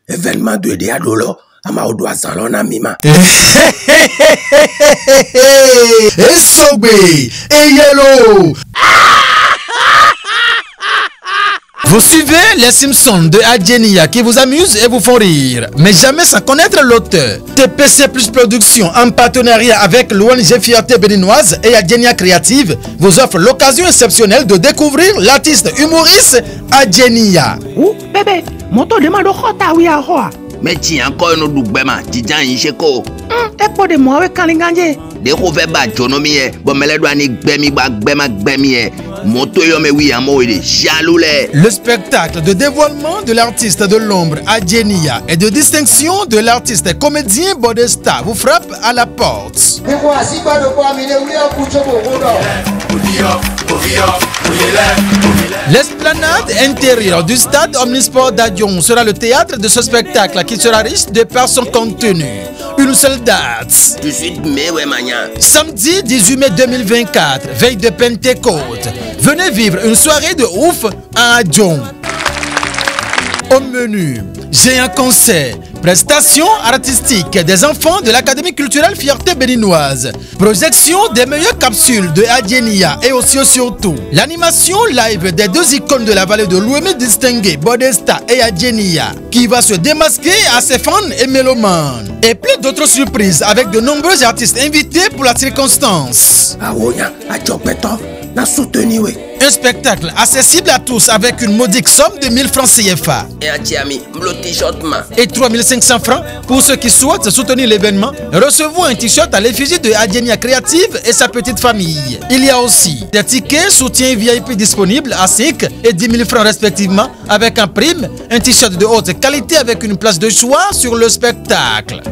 Événement de Diadolo, Amaoudou Azalona Mima. Et Yellow. Vous suivez les Simpsons de Adjenia qui vous amusent et vous font rire, mais jamais sans connaître l'auteur. TPC Plus Production, en partenariat avec l'ONG Fierté Béninoise et Adjenia Créative, vous offre l'occasion exceptionnelle de découvrir l'artiste humoriste Adjenia. Oh, bébé, moto demande au Khota oui à Hoa. Mais tiens, encore un autre bema, Tijan Incheko. Et pour de moi, avec Kalinganje. Dès qu'on fait bas, Jonomi, bon, mais les douanes, Bemi, moto yo me oui, amo, il est jaloulé. Le spectacle de dévoilement de l'artiste de l'ombre Adjenia et de distinction de l'artiste comédien Bodesta vous frappe à la porte. L'esplanade intérieure du stade Omnisport d'Adion sera le théâtre de ce spectacle qui sera riche de par son contenu. Une seule date. Tu suis mais ouais, mania. Samedi 18 mai 2024, veille de Pentecôte. Venez vivre une soirée de ouf à Adion. Au menu, j'ai un concert, prestations artistiques des enfants de l'Académie culturelle Fierté Béninoise, projection des meilleures capsules de Adjenia et aussi surtout l'animation live des deux icônes de la vallée de l'Ouémé distinguées, Bodesta et Adjenia, qui va se démasquer à ses fans et mélomanes. Et plein d'autres surprises avec de nombreux artistes invités pour la circonstance. Un spectacle accessible à tous avec une modique somme de 1000 francs CFA et 3500 francs pour ceux qui souhaitent soutenir l'événement. Recevons un t-shirt à l'effigie de Adjenia Créative et sa petite famille. Il y a aussi des tickets soutien VIP disponibles à 5 et 10 000 francs respectivement avec un prime, un t-shirt de haute qualité avec une place de choix sur le spectacle.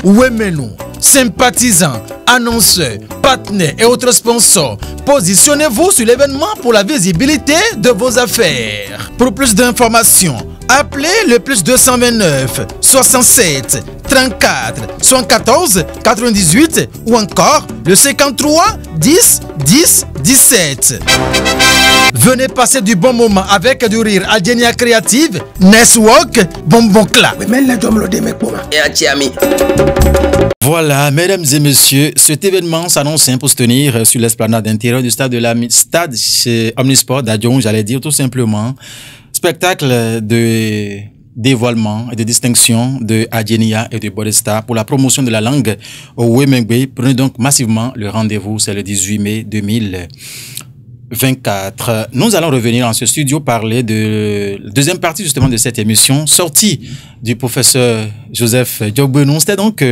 Ouémenou, sympathisants, annonceurs, partenaires et autres sponsors, positionnez-vous sur l'événement pour la visibilité de vos affaires. Pour plus d'informations, appelez le plus 229 67 34 74 98 ou encore le 53 10 10 17. Venez passer du bon moment avec du rire. Adjenia Créative, Network, Bonbon Cla. Voilà, mesdames et messieurs, cet événement s'annonce pour se tenir sur l'esplanade intérieure du stade chez Omnisport d'Adion, j'allais dire tout simplement. Spectacle de dévoilement et de distinction de Adjenia et de Bodesta pour la promotion de la langue au Ouémengbe. Prenez donc massivement le rendez-vous, c'est le 18 mai 2024. Nous allons revenir en ce studio parler de la deuxième partie justement de cette émission, sortie du professeur Joseph Diogbenou. C'était donc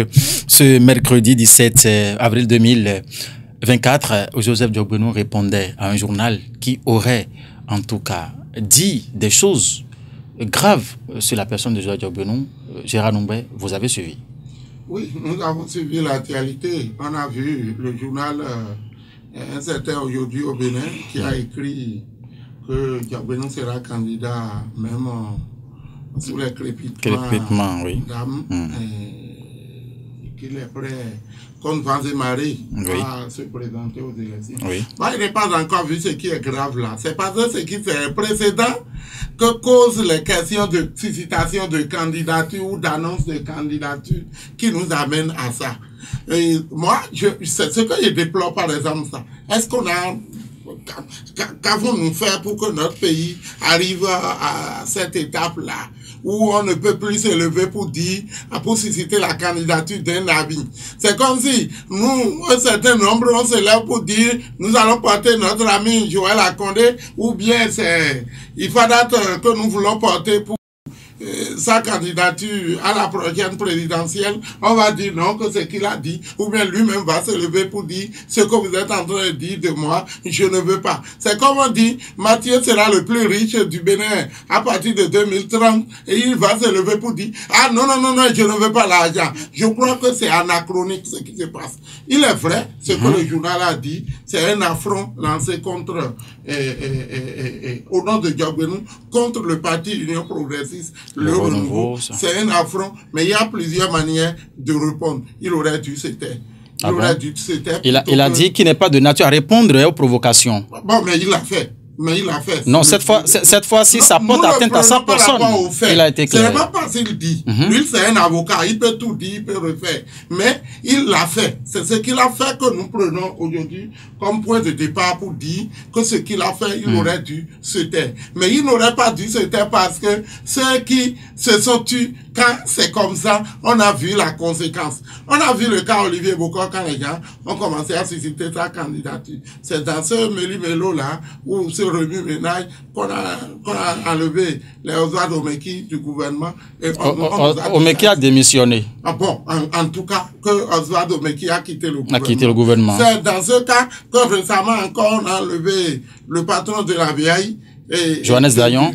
ce mercredi 17 avril 2024 où Joseph Diogbenou répondait à un journal qui aurait en tout cas dit des choses graves sur la personne de Joseph Diogbenou. Gérard Noumbé, vous avez suivi? Oui, nous avons suivi l'actualité. On a vu le journal un certain aujourd'hui au Bénin qui a écrit que Diogbenou sera candidat même sous les crépitements oui. d'âme qu'il est prêt contre vents et marées à se présenter aux élections. Oui. Moi, je n'ai pas encore vu ce qui est grave là. C'est parce que ce qui fait précédent que causent les questions de suscitation de candidature ou d'annonce de candidature qui nous amènent à ça. Et moi, c'est ce que je déplore par exemple ça. Est-ce qu'on a... Qu'avons-nous fait pour que notre pays arrive à cette étape-là où on ne peut plus se lever pour dire, pour susciter la candidature d'un ami? C'est comme si nous, un certain nombre, on se lève pour dire, nous allons porter notre ami Joël Akondé, ou bien c'est Ifadat que nous voulons porter pour sa candidature à la prochaine présidentielle. On va dire non, que ce qu'il a dit, ou bien lui-même va se lever pour dire ce que vous êtes en train de dire de moi, je ne veux pas. C'est comme on dit, Mathieu sera le plus riche du Bénin à partir de 2030 et il va se lever pour dire, ah non, non, non, non, je ne veux pas l'argent. Je crois que c'est anachronique ce qui se passe. Il est vrai, ce que le journal a dit, c'est un affront lancé contre, au nom de Diogbenou, contre le parti Union Progressiste, le renouveau. C'est un affront, mais il y a plusieurs manières de répondre. Il aurait dû se taire. Il a dit qu'il n'est pas de nature à répondre aux provocations. Bon, mais il l'a fait. Mais il a fait. Non, cette fois-ci, ça porte atteinte à sa personne. Il a été clair. Ce n'est pas parce qu'il dit. Lui, c'est un avocat. Il peut tout dire, il peut refaire. Mais il l'a fait. C'est ce qu'il a fait que nous prenons aujourd'hui comme point de départ pour dire que ce qu'il a fait, il aurait dû se taire. Mais il n'aurait pas dû se taire parce que ceux qui se sont tués, quand c'est comme ça, on a vu la conséquence. On a vu le cas Olivier Bokor quand les gens ont commencé à susciter sa candidature. C'est dans ce méli-mélo là, où ce remue-ménage qu'on a enlevé les Oswald Omeki du gouvernement. Omeki a démissionné. Ah bon, en tout cas, que Oswald Omeki a quitté le gouvernement. A quitté le gouvernement. C'est dans ce cas que récemment encore on a enlevé le patron de la BAI. Johannes Dayon.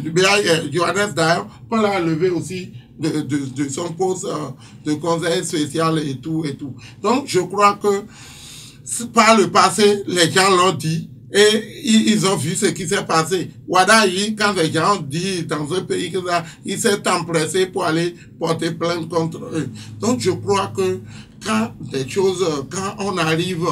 Johannes Dayon, on l'a enlevé aussi de son poste de conseil spécial et tout. Donc, je crois que par le passé, les gens l'ont dit et ils ont vu ce qui s'est passé. Wadaï, quand les gens disent dans un pays que ça, il s'est empressé pour aller porter plainte contre eux. Donc, je crois que quand on arrive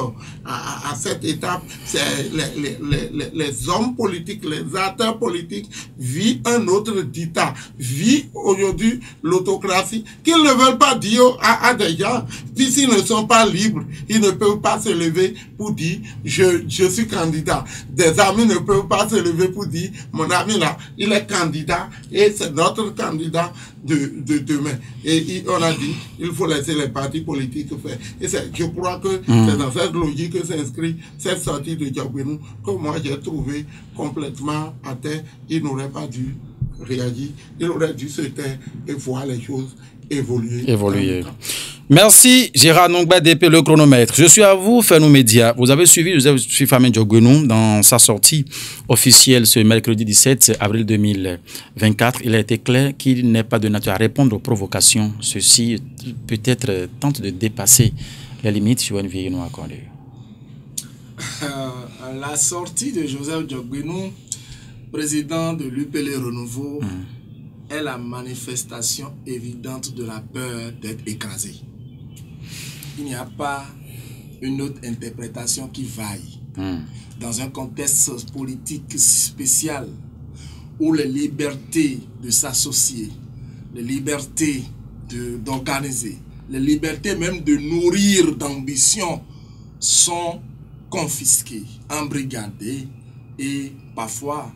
à cette étape, c'est les hommes politiques, les acteurs politiques vivent un autre dictat, vivent aujourd'hui l'autocratie, qu'ils ne veulent pas dire à des gens, puisqu'ils ne sont pas libres, ils ne peuvent pas se lever pour dire, je suis candidat. Des amis ne peuvent pas se lever pour dire, mon ami là, il est candidat et c'est notre candidat de demain. Et on a dit, il faut laisser les partis politiques faire. Et je crois que c'est dans cette logique que s'inscrit cette sortie de Diogbenou que moi j'ai trouvé complètement à terre. Il n'aurait pas dû réagir, il aurait dû se taire et voir les choses évoluer. Merci Gérard Nongba DP le chronomètre. Je suis à vous, Fenou Média. Vous avez suivi Joseph Fifamé Diogbenou dans sa sortie officielle ce mercredi 17 avril 2024. Il a été clair qu'il n'est pas de nature à répondre aux provocations. Ceci peut-être tente de dépasser les limites sur une vieille non accordée. La sortie de Joseph Diogbenou, président de l'UPL Renouveau, est la manifestation évidente de la peur d'être écrasé. Il n'y a pas une autre interprétation qui vaille. Dans un contexte politique spécial où les libertés de s'associer, les libertés d'organiser, les libertés même de nourrir d'ambition sont confisquées, embrigadées et parfois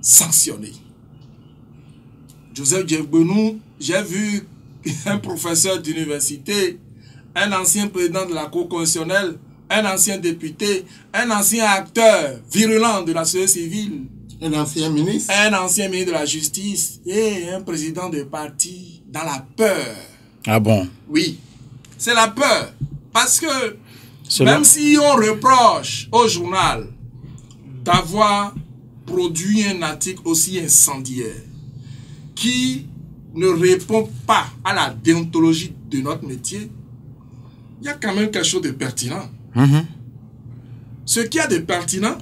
sanctionnées. Joseph Diogbenou, j'ai vu un professeur d'université, un ancien président de la Cour constitutionnelle, un ancien député, un ancien acteur virulent de la société civile, un ancien ministre de la justice et un président de parti dans la peur. Ah bon? Oui, c'est la peur. Parce que même si on reproche au journal d'avoir produit un article aussi incendiaire, qui ne répond pas à la déontologie de notre métier, il y a quand même quelque chose de pertinent. Ce qu'il y a de pertinent,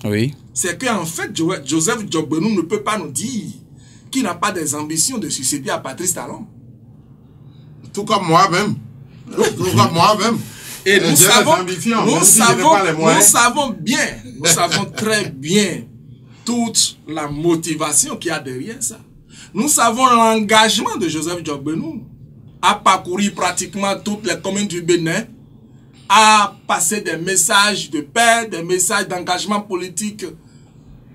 c'est qu'en fait, Joseph Diogbenou ne peut pas nous dire qu'il n'a pas des ambitions de succéder à Patrice Talon. Tout comme moi-même. Et nous savons très bien toute la motivation qu'il y a derrière ça. Nous savons l'engagement de Joseph Diogbenou à parcourir pratiquement toutes les communes du Bénin, à passer des messages de paix, des messages d'engagement politique.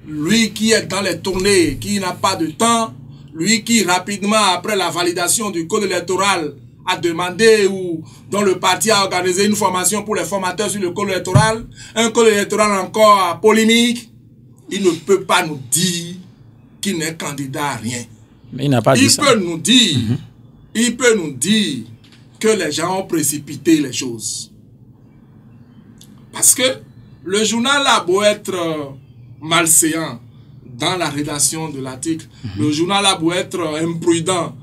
Lui qui est dans les tournées, qui n'a pas de temps, lui qui rapidement, après la validation du code électoral, a demandé ou dont le parti a organisé une formation pour les formateurs sur le code électoral, un code électoral encore polémique, il ne peut pas nous dire qu'il n'est candidat à rien. Mais il n'a pas dit ça. Il peut nous dire que les gens ont précipité les choses. Parce que le journal a beau être malséant dans la rédaction de l'article, le journal a beau être imprudent,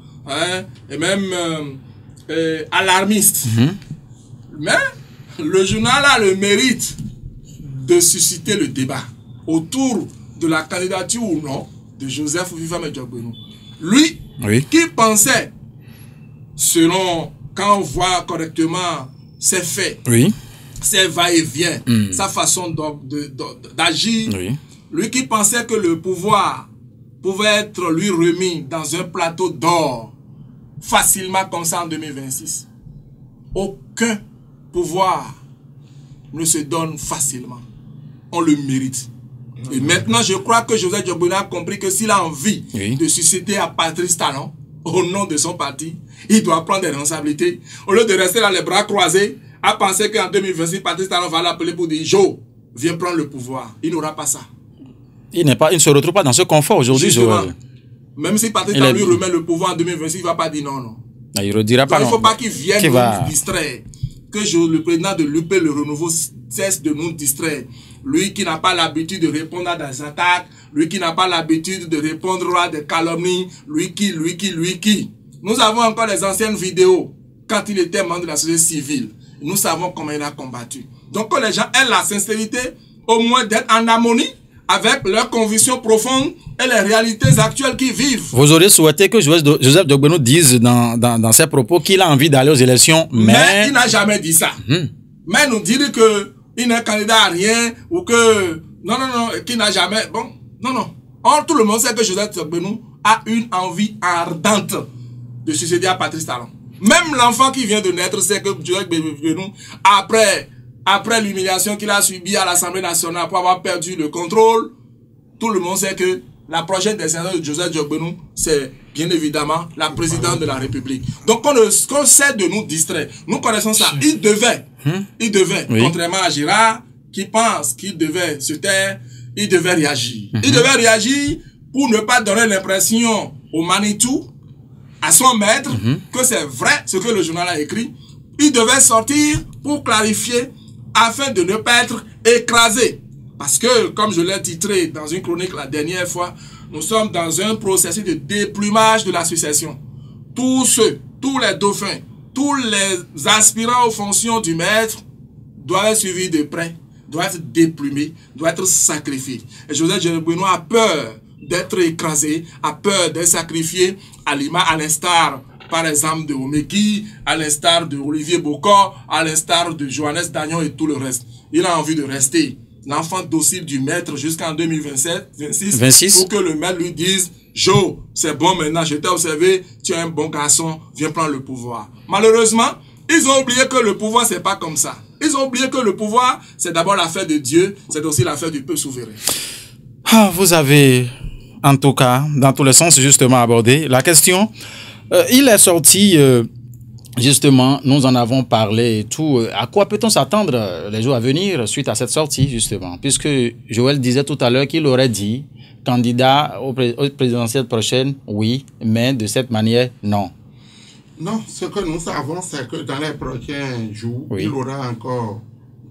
et même alarmiste, mais le journal a le mérite de susciter le débat autour de la candidature ou non de Joseph Fifamé Diogbenou. Lui, qui pensait, selon, quand on voit correctement ses faits, ses va-et-vient, sa façon d'agir, Lui qui pensait que le pouvoir pouvait être lui remis dans un plateau d'or facilement comme ça en 2026. Aucun pouvoir ne se donne facilement. On le mérite. Et maintenant, je crois que Joseph Diogbenu a compris que s'il a envie de susciter à Patrice Talon, au nom de son parti, il doit prendre des responsabilités. Au lieu de rester là les bras croisés, à penser qu'en 2026, Patrice Talon va l'appeler pour dire « Jo, viens prendre le pouvoir ». Il n'aura pas ça. Il ne se retrouve pas dans ce confort aujourd'hui, Joël. Même si Patrice Talon lui remet le pouvoir en 2026, il ne va pas dire non, non. Il ne redira pas. Donc, il ne faut pas qu'il vienne nous distraire. Que le président de l'UP, le renouveau, cesse de nous distraire. Lui qui n'a pas l'habitude de répondre à des attaques, lui qui n'a pas l'habitude de répondre à des calomnies, lui qui. Nous avons encore les anciennes vidéos quand il était membre de la société civile. Nous savons comment il a combattu. Donc que les gens aient la sincérité, au moins d'être en harmonie avec leurs convictions profondes et les réalités actuelles qu'ils vivent. Vous auriez souhaité que Joseph Diogbenu dise dans ses propos qu'il a envie d'aller aux élections, mais il n'a jamais dit ça. Mais nous dire que il n'est candidat à rien ou que non, qu'il n'a jamais non. Or, tout le monde sait que Joseph Diogbenu a une envie ardente de succéder à Patrice Talon. Même l'enfant qui vient de naître sait que Joseph Diogbenu, après l'humiliation qu'il a subie à l'Assemblée nationale pour avoir perdu le contrôle, tout le monde sait que la prochaine descendance de Joseph Diogbenu, c'est bien évidemment la présidente de la République. Donc qu'on sait de nous distraire. Nous connaissons ça. Il devait, contrairement à Girard, qui pense qu'il devait se taire, il devait réagir. Il devait réagir pour ne pas donner l'impression au Manitou, à son maître, que c'est vrai ce que le journal a écrit. Il devait sortir pour clarifier afin de ne pas être écrasé. Parce que, comme je l'ai titré dans une chronique la dernière fois, nous sommes dans un processus de déplumage de la succession. Tous les dauphins, tous les aspirants aux fonctions du maître doivent être suivis de près, doivent être déplumés, doivent être sacrifiés. Et Joseph Diogbenu a peur d'être écrasé, a peur d'être sacrifié à l'instar, par exemple, de Omeki, à l'instar de Olivier Bocor, à l'instar de Johannes Dagnon et tout le reste. Il a envie de rester l'enfant docile du maître jusqu'en 2026 pour que le maître lui dise « Jo, c'est bon maintenant, je t'ai observé, tu es un bon garçon, viens prendre le pouvoir. » Malheureusement, ils ont oublié que le pouvoir, c'est pas comme ça. Ils ont oublié que le pouvoir, c'est d'abord l'affaire de Dieu, c'est aussi l'affaire du peuple souverain. Vous avez, en tout cas, dans tous les sens, justement abordé la question. Il est sorti, justement, nous en avons parlé et tout. À quoi peut-on s'attendre les jours à venir suite à cette sortie, justement? Puisque Joël disait tout à l'heure qu'il aurait dit, candidat aux présidentielles prochaines, oui, mais de cette manière, non. Non, ce que nous savons, c'est que dans les prochains jours, il y aura encore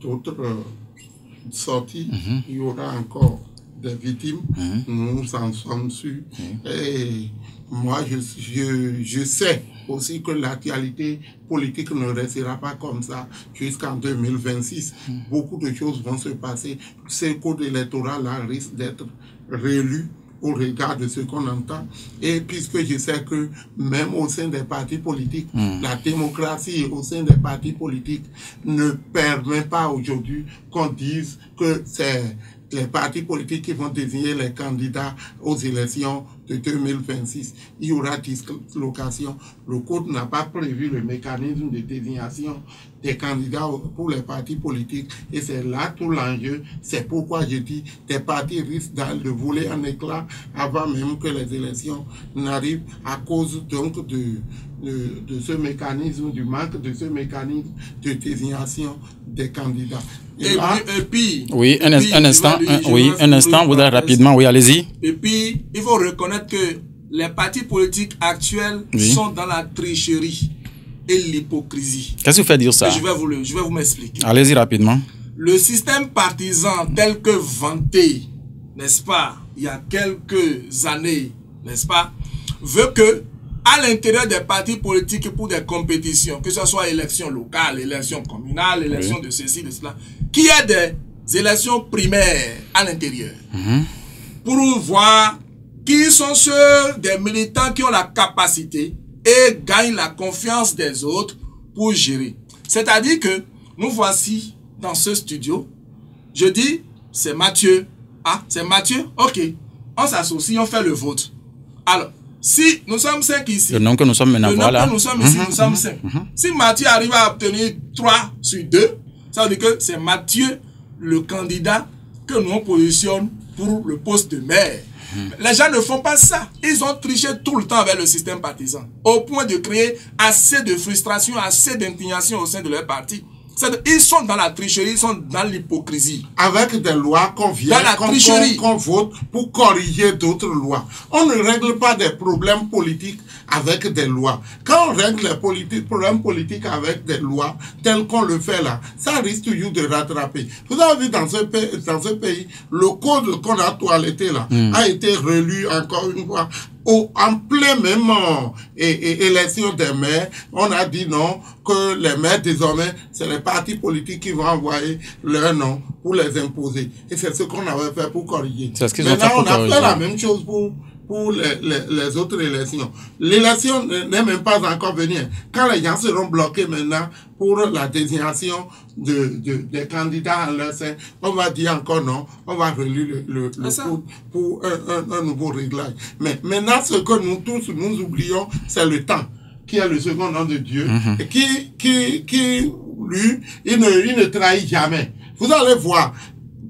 d'autres sorties, il y aura encore des victimes, nous en sommes sûrs. Et moi, je sais aussi que l'actualité politique ne restera pas comme ça jusqu'en 2026. Beaucoup de choses vont se passer. Ce code électoral-là risque d'être réélu au regard de ce qu'on entend. Et puisque je sais que même au sein des partis politiques, la démocratie au sein des partis politiques ne permet pas aujourd'hui qu'on dise que c'est les partis politiques qui vont désigner les candidats aux élections de 2026. Il y aura dislocation. Le code n'a pas prévu le mécanisme de désignation des candidats pour les partis politiques. Et c'est là tout l'enjeu. C'est pourquoi je dis des partis risquent de voler en éclats avant même que les élections n'arrivent à cause donc de ce mécanisme, du manque de ce mécanisme de désignation des candidats. Et puis, oui, un instant, vous voudrez rapidement, oui, allez-y. Et puis, il faut reconnaître que les partis politiques actuels sont dans la tricherie et l'hypocrisie. Qu'est-ce qui vous fait dire ça? Je vais vous m'expliquer. Allez-y rapidement. Le système partisan tel que vanté, n'est-ce pas, il y a quelques années, n'est-ce pas, veut que à l'intérieur des partis politiques pour des compétitions, que ce soit élections locales, élections communales, élections de ceci, de cela, qu'il y ait des élections primaires à l'intérieur. Pour voir qui sont ceux des militants qui ont la capacité et gagnent la confiance des autres pour gérer. C'est-à-dire que nous voici dans ce studio. Je dis, c'est Mathieu Ah, c'est Mathieu? Ok. On s'associe, on fait le vote. Alors, si nous sommes 5 ici. Le nom que nous sommes maintenant, voilà. Le nom que nous sommes ici, nous sommes 5. Si Mathieu arrive à obtenir 3 sur 2, ça veut dire que c'est Mathieu, le candidat, que nous positionnons pour le poste de maire. Les gens ne font pas ça. Ils ont triché tout le temps avec le système partisan, au point de créer assez de frustration, assez d'indignation au sein de leur parti. Ils sont dans la tricherie, ils sont dans l'hypocrisie. Avec des lois qu'on vient, qu'on vote pour corriger d'autres lois. On ne règle pas des problèmes politiques avec des lois. Quand on règle les problèmes politiques avec des lois, telles qu'on le fait là, ça risque toujours de rattraper. Vous avez vu dans ce pays, le code qu'on a toiletté là, a été relu encore une fois. En plein même élection des maires, on a dit non, que les maires désormais, c'est les partis politiques qui vont envoyer leur nom pour les imposer. Et c'est ce qu'on avait fait pour corriger. Maintenant, on a fait la même chose pour les autres élections. L'élection n'est même pas encore venue. Quand les gens seront bloqués maintenant pour la désignation des candidats en leur sein, on va dire encore non, on va relire le coup pour un nouveau réglage. Mais maintenant, ce que nous tous, nous oublions, c'est le temps, qui est le second nom de Dieu, et qui lui, il ne trahit jamais. Vous allez voir,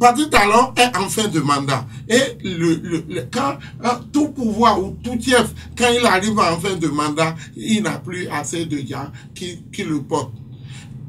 Patrice Talon est en fin de mandat. Et quand tout pouvoir ou tout chef, quand il arrive en fin de mandat, il n'a plus assez de gens qui le portent.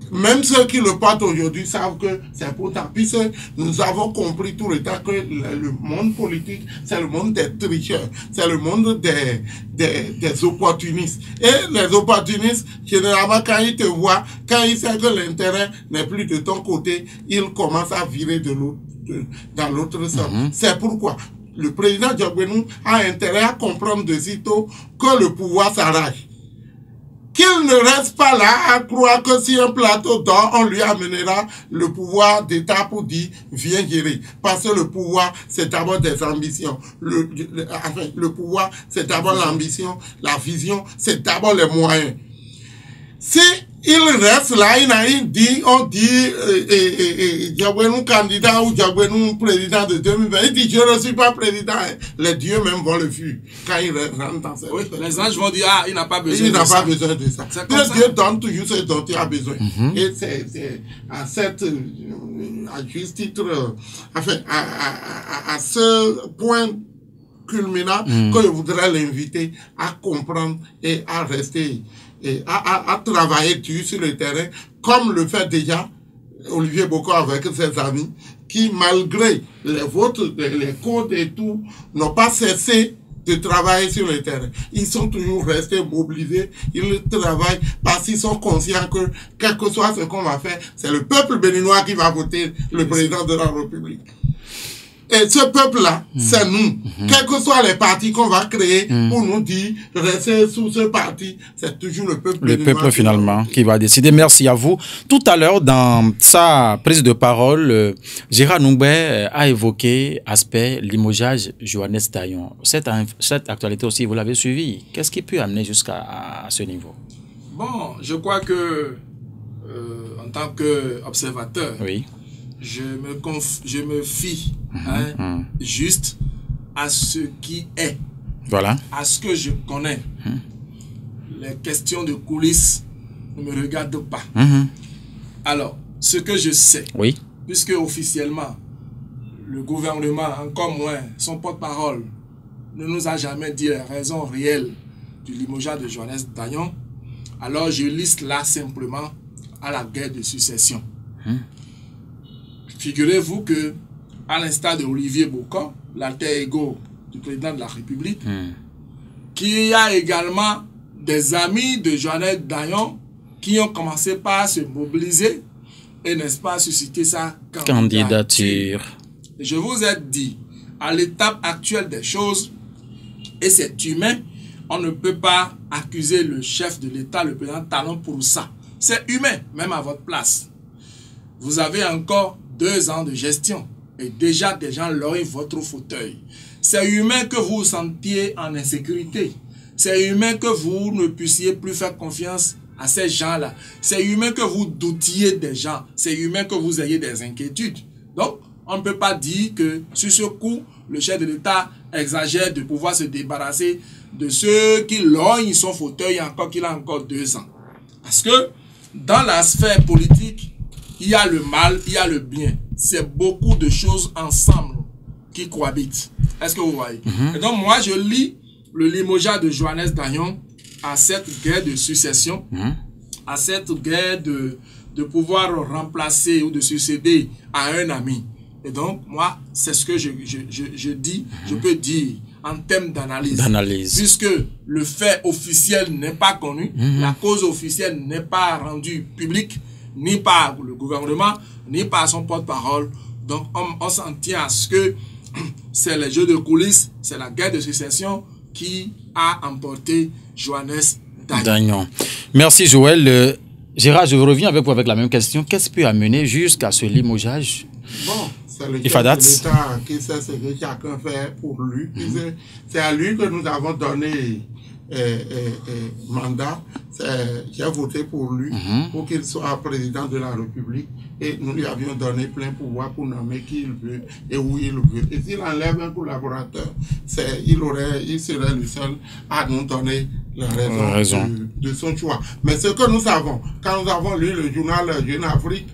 Même ceux qui le portent aujourd'hui savent que c'est pour tant. Puisque nous avons compris tout le temps que le monde politique, c'est le monde des tricheurs, c'est le monde des opportunistes. Et les opportunistes, généralement, quand ils te voient, quand ils savent que l'intérêt n'est plus de ton côté, ils commencent à virer dans l'autre sens. C'est pourquoi le président Diogbenou a intérêt à comprendre de sitôt que le pouvoir s'arrache. Qu'il ne reste pas là à croire que si un plateau d'or, on lui amènera le pouvoir d'État pour dire, viens gérer. Parce que le pouvoir, c'est d'abord des ambitions. Le pouvoir, c'est d'abord l'ambition. La vision, c'est d'abord les moyens. Si il reste là, on dit, Diogbenou candidat ou Diogbenou président de 2020, il dit, je ne suis pas président. Les dieux même vont le fuir quand il rentre dans cette... Oui, les anges vont dire, ah, il n'a pas besoin de ça. Il n'a pas besoin de ça. Dieu donne toujours ce dont il a besoin. Et c'est à juste titre, enfin, à ce point culminant que je voudrais l'inviter à comprendre et à rester et à travailler dur sur le terrain, comme le fait déjà Olivier Boko avec ses amis, qui malgré les votes, les codes et tout, n'ont pas cessé de travailler sur le terrain. Ils sont toujours restés mobilisés, ils travaillent parce qu'ils sont conscients que, quel que soit ce qu'on va faire, c'est le peuple béninois qui va voter le président de la République. Et ce peuple-là, c'est nous. Quels que soient les partis qu'on va créer pour nous dire, rester sous ce parti, c'est toujours le peuple. Le peuple finalement qui va décider. Merci à vous. Tout à l'heure, dans sa prise de parole, Gérard Noumbé a évoqué l'aspect limogeage Johannes Dayon. Cette actualité aussi, vous l'avez suivi. Qu'est-ce qui peut amener jusqu'à ce niveau? Bon, je crois que, en tant qu'observateur, oui. Je me fie juste à ce qui est, voilà, à ce que je connais. Les questions de coulisses ne me regardent pas. Alors, ce que je sais, oui, puisque officiellement, le gouvernement, encore moins son porte-parole, ne nous a jamais dit les raisons réelles du limogeage de Johannes Dayon, alors je liste là simplement à la guerre de succession. Figurez-vous que, à l'instar de Olivier Boko, l'alter ego du président de la République, qu'il y a également des amis de Johannes Dayon qui ont commencé par se mobiliser et, n'est-ce pas, susciter sa candidature. Et je vous ai dit, à l'étape actuelle des choses, et c'est humain, on ne peut pas accuser le chef de l'État, le président Talon, pour ça. C'est humain, même à votre place. Vous avez encore 2 ans de gestion et déjà des gens lorgnent votre fauteuil. C'est humain que vous vous sentiez en insécurité. C'est humain que vous ne puissiez plus faire confiance à ces gens-là. C'est humain que vous doutiez des gens. C'est humain que vous ayez des inquiétudes. Donc, on ne peut pas dire que sur ce coup, le chef de l'État exagère de pouvoir se débarrasser de ceux qui lognent son fauteuil encore qu'il a encore 2 ans. Parce que dans la sphère politique, il y a le mal, il y a le bien. C'est beaucoup de choses ensemble qui cohabitent. Est-ce que vous voyez? Et donc moi, je lis le limogeage de Johannes Dayon à cette guerre de succession, à cette guerre de pouvoir remplacer ou de succéder à un ami. Et donc, moi, c'est ce que je dis, je peux dire en termes d'analyse. Puisque le fait officiel n'est pas connu, la cause officielle n'est pas rendue publique, ni par le gouvernement, ni par son porte-parole. Donc, on s'en tient à ce que c'est les jeux de coulisses, c'est la guerre de succession qui a emporté Johannes Dayon. Merci Joël. Gérard, je reviens avec vous avec la même question. Qu'est-ce qui peut amener jusqu'à ce limogeage? Bon, c'est le chef de l'État qui sait ce que chacun fait pour lui. C'est à lui que nous avons donné mandat. J'ai voté pour lui pour qu'il soit président de la République et nous lui avions donné plein pouvoir pour nommer qui il veut et où il veut. Et s'il enlève un collaborateur, il serait le seul à nous donner la raison de son choix. Mais ce que nous savons, quand nous avons lu le journal Jeune Afrique,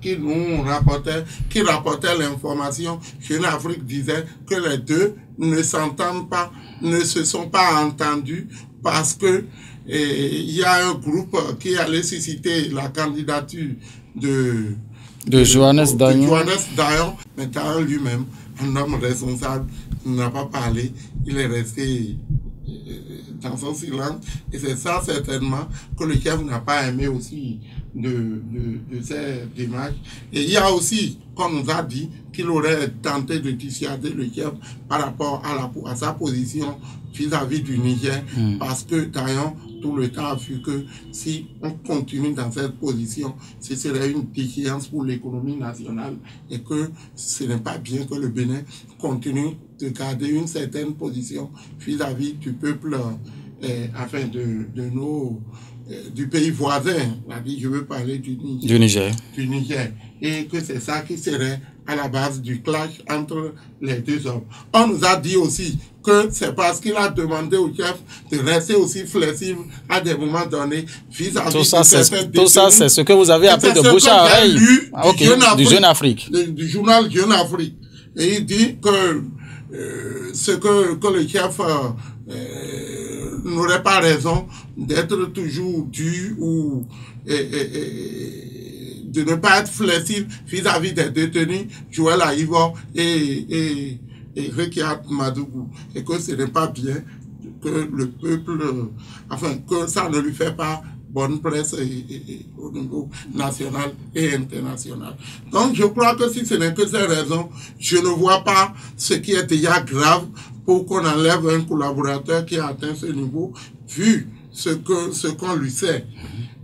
qui nous rapportait l'information, Jeune Afrique disait que les deux ne s'entendent pas, ne se sont pas entendus parce que il y a un groupe qui allait susciter la candidature de Johannes Dayon. Mais Dayon lui-même, un homme responsable, n'a pas parlé, il est resté dans son silence, et c'est ça certainement que le chef n'a pas aimé aussi de ces démarches. Et il y a aussi, comme nous a dit, qu'il aurait tenté de dissuader le chef par rapport à sa position vis-à-vis du Niger, parce que Dayon tout le temps a vu que si on continue dans cette position, ce serait une déchéance pour l'économie nationale et que ce n'est pas bien que le Bénin continue de garder une certaine position vis-à-vis du peuple, du pays voisin. Je veux parler du Niger. Et que c'est ça qui serait à la base du clash entre les deux hommes. On nous a dit aussi que c'est parce qu'il a demandé au chef de rester aussi flexible à des moments donnés vis-à-vis de certains détenus. Tout ça, c'est ce que vous avez appris de bouche à oreille du Jeune Afrique. Du journal Jeune Afrique. Et il dit que que le chef n'aurait pas raison d'être toujours dur ou de ne pas être flexible vis-à-vis des détenus, Joël Aïvo et Rekiat Madougou. Et que ce n'est pas bien que le peuple, que ça ne lui fait pas bonne presse au niveau national et international. Donc je crois que si ce n'est que ces raisons, je ne vois pas ce qui est déjà grave pour qu'on enlève un collaborateur qui a atteint ce niveau, vu ce qu'on lui sait.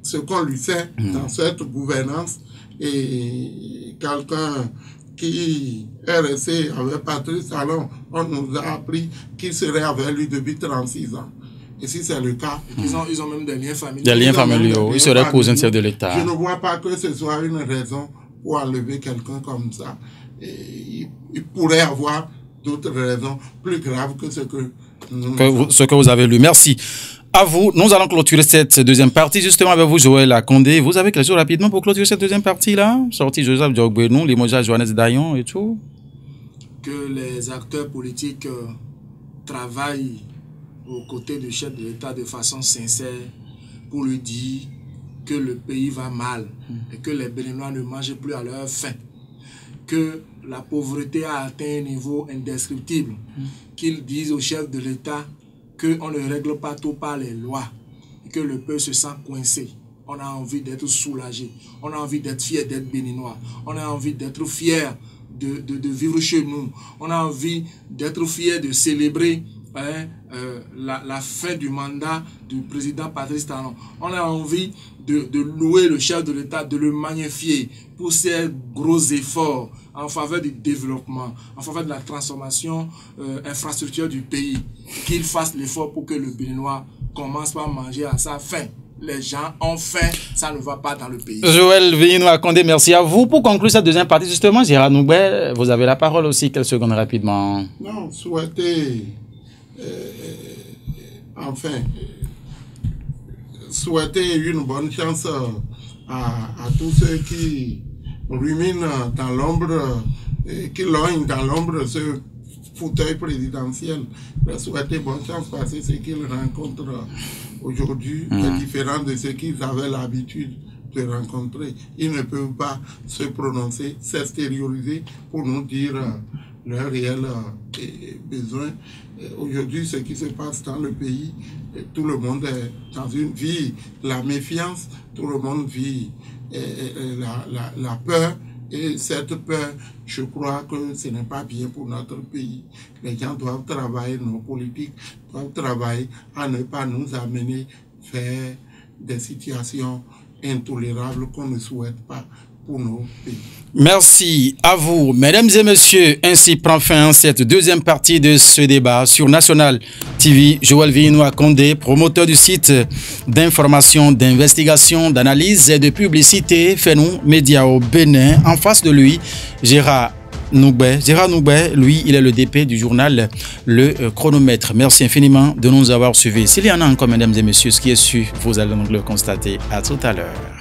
Ce qu'on lui sait dans cette gouvernance, et quelqu'un qui est resté avec Patrice Talon, on nous a appris qu'il serait avec lui depuis 36 ans. Et si c'est le cas, ils ont même des liens familiaux. Des liens familiaux, ils seraient cousin chef de l'État. Je ne vois pas que ce soit une raison pour enlever quelqu'un comme ça. Et il pourrait avoir d'autres raisons plus graves que ce que vous avez lu. Merci. À vous, nous allons clôturer cette deuxième partie, justement avec vous, Joël Akondé. Vous avez quelque chose rapidement pour clôturer cette deuxième partie-là? Sorti Joseph Diogbenou, limogeage Johannes Dayon et tout. Que les acteurs politiques travaillent aux côtés du chef de l'État de façon sincère pour lui dire que le pays va mal et que les Béninois ne mangent plus à leur faim, que la pauvreté a atteint un niveau indescriptible, qu'ils disent au chef de l'État qu'on ne règle pas tout par les lois et que le peuple se sent coincé. On a envie d'être soulagé, on a envie d'être fier d'être béninois, on a envie d'être fier de vivre chez nous, on a envie d'être fier de célébrer la fin du mandat du président Patrice Talon. On a envie de louer le chef de l'État, de le magnifier pour ses gros efforts en faveur du développement, en faveur de la transformation infrastructure du pays. Qu'il fasse l'effort pour que le Béninois commence par manger à sa faim. les gens ont faim, ça ne va pas dans le pays. Joël Vinoua-Condé, merci à vous. Pour conclure cette deuxième partie, justement, Gérard Noubet, vous avez la parole aussi, quelques secondes rapidement. Non, souhaiter, souhaiter une bonne chance à tous ceux qui ruminent dans l'ombre, qui lognent dans l'ombre ce fauteuil présidentiel. Leur souhaiter bonne chance parce que ce qu'ils rencontrent aujourd'hui est différent de ce qu'ils avaient l'habitude de rencontrer. Ils ne peuvent pas se prononcer, s'extérioriser pour nous dire leurs réels besoins. Aujourd'hui, ce qui se passe dans le pays, tout le monde est dans une vie, la méfiance, tout le monde vit la peur. Et cette peur, je crois que ce n'est pas bien pour notre pays. Les gens doivent travailler, nos politiques doivent travailler à ne pas nous amener vers des situations intolérables qu'on ne souhaite pas pour nos pays. Merci à vous, mesdames et messieurs. Ainsi prend fin cette deuxième partie de ce débat sur National TV. Joël Vinoua-Condé, promoteur du site d'information, d'investigation, d'analyse et de publicité Fenou Média au Bénin. En face de lui, Gérard Noubet. Gérard Noubet, lui, il est le DP du journal Le Chronomètre. Merci infiniment de nous avoir suivis. S'il y en a encore, mesdames et messieurs, ce qui est sûr, vous allez donc le constater. À tout à l'heure.